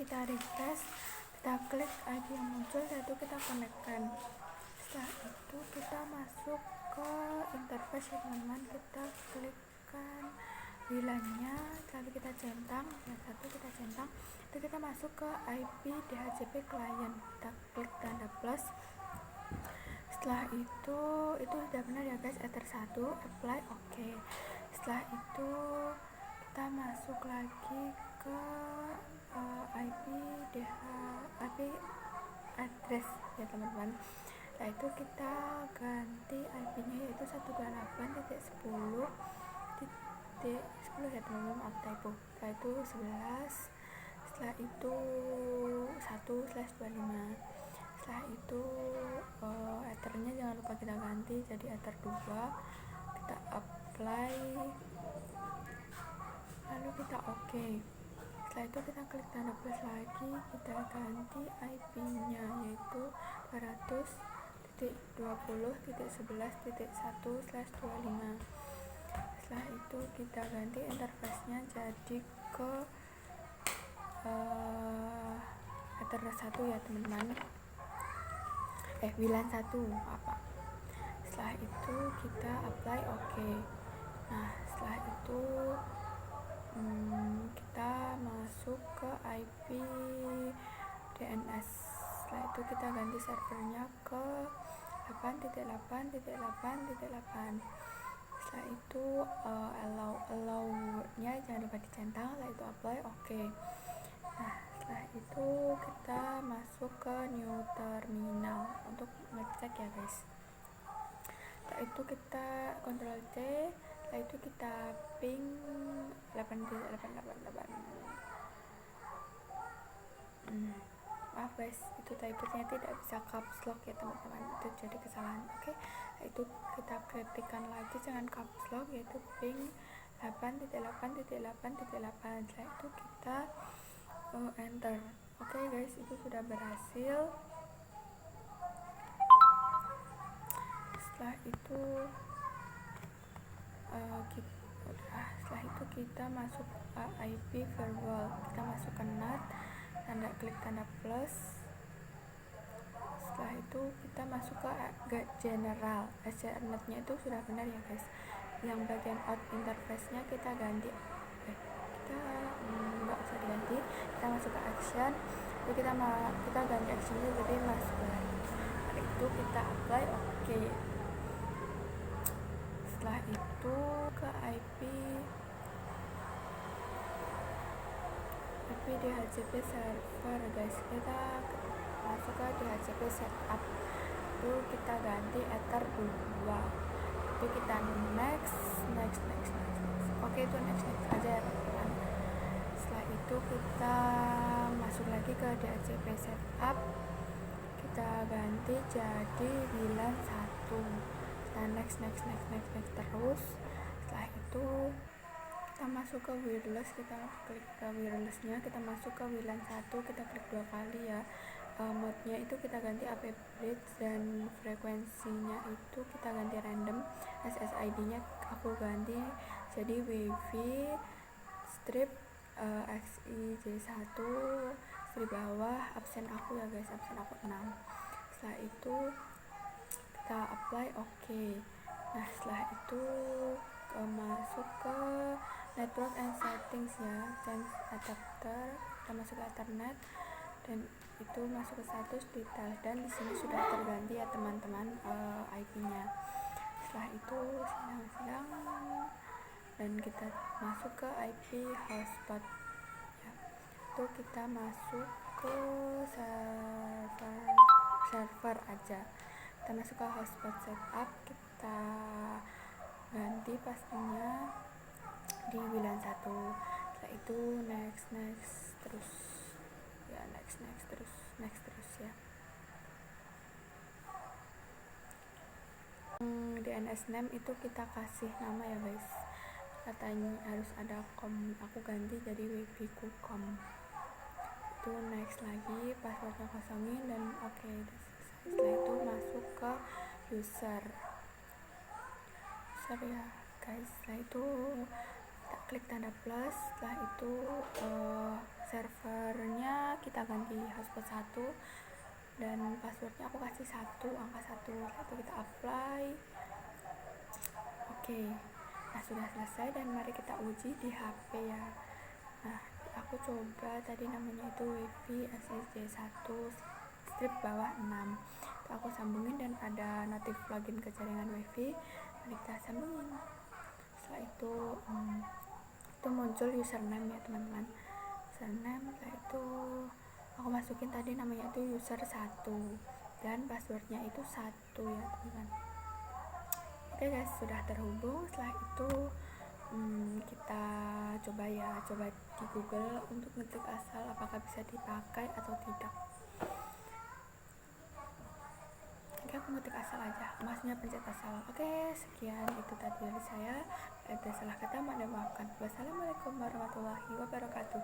kita refresh, kita klik ID yang muncul, yaitu kita connectkan. Setelah itu kita masuk ke interface ya teman-teman, kita klikkan WLAN-nya, lalu kita centang, yang satu kita centang, itu kita masuk ke IP DHCP client, kita klik tanda plus. Setelah itu sudah benar ya guys, Ether 1, apply OK. Setelah itu kita masuk lagi ke IP address ya teman-teman. Setelah itu kita ganti IP-nya yaitu 128.10 ya teman-teman, maaf typo. Setelah itu 11, setelah itu 1/25. Setelah itu ethernya jangan lupa kita ganti jadi ether 2, kita apply, lalu kita OK. Setelah itu kita klik tanda plus lagi, kita ganti IP-nya yaitu 200.20.11.1/25. Setelah itu kita ganti interface-nya jadi ke Ether 1 ya teman-teman, WLAN 1 apa. Setelah itu kita apply OK. Nah setelah itu kita masuk ke IP DNS. Setelah itu kita ganti servernya ke 8.8.8.8. Setelah itu allow-nya jangan lupa dicentang. Setelah itu apply OK. Nah setelah itu kita masuk ke new terminal untuk ngecek ya guys. Setelah itu kita Ctrl C, setelah itu kita ping 8.8.8. Maaf guys, itu type-nya tidak bisa caps lock ya teman-teman, itu jadi kesalahan. Oke. Setelah itu kita ketikkan lagi jangan caps lock, yaitu ping 8.8.8.8. Setelah itu kita enter. Oke guys, itu sudah berhasil. Setelah itu kita masuk IP firewall, kita masuk ke NAT, klik tanda plus. Setelah itu kita masuk ke general. NAT-nya itu sudah benar ya guys. Yang bagian out interface-nya kita ganti, kita nggak usah diganti, kita masuk ke action. Jadi kita ganti actionnya jadi masuk lagi. Setelah itu kita apply OK. Setelah itu ke IP DHCP server guys, kita masuk ke DHCP setup, itu kita ganti Ether 2, itu kita next. Oke, itu next aja ya teman-teman. Setelah itu kita masuk lagi ke DHCP setup, kita ganti jadi WLAN 1. Nah next terus. Setelah itu kita masuk ke wireless, kita klik ke wirelessnya, kita masuk ke WLAN 1, kita klik 2 kali ya. Mode-nya itu kita ganti AP bridge dan frekuensinya itu kita ganti random. SSID-nya aku ganti jadi WiFi strip XIJ1 strip bawah, absen aku ya guys, absen aku 6. Setelah itu kita apply OK. Nah setelah itu masuk ke network and settings ya, change adapter, kita masuk ke Ethernet dan itu masuk ke status detail, dan di sini sudah terganti ya teman-teman IP-nya. Setelah itu sedang dan kita masuk ke IP hotspot ya. Itu kita masuk ke server aja, kita masuk ke hotspot setup, kita ganti pastinya di WLAN 1. Setelah itu next terus ya, next terus ya. DNS name itu kita kasih nama ya guys, katanya harus ada com, aku ganti jadi wifi.com. Itu next lagi, passwordnya kosongin dan OK. Setelah itu masuk ke user ya guys. Setelah itu kita klik tanda plus. Setelah itu servernya kita ganti hotspot 1 dan passwordnya aku kasih 1, angka 1. Lalu kita apply. Oke, nah sudah selesai dan mari kita uji di HP ya. Nah, aku coba tadi namanya itu wifi SSJ 1 strip bawah 6. Itu aku sambungin dan ada notif login ke jaringan wifi. Mari kita sambungin. Setelah itu muncul username ya teman-teman. Username, setelah itu aku masukin tadi namanya itu user 1 dan passwordnya itu 1 ya teman-teman. Oke guys, sudah terhubung. Setelah itu kita coba di Google untuk ngetik asal apakah bisa dipakai atau tidak. Oke, aku ngetik asal aja, maksudnya pencet asal. Oke, sekian itu tadi dari saya. Ada salah kata, maafkan. Wassalamualaikum warahmatullahi wabarakatuh.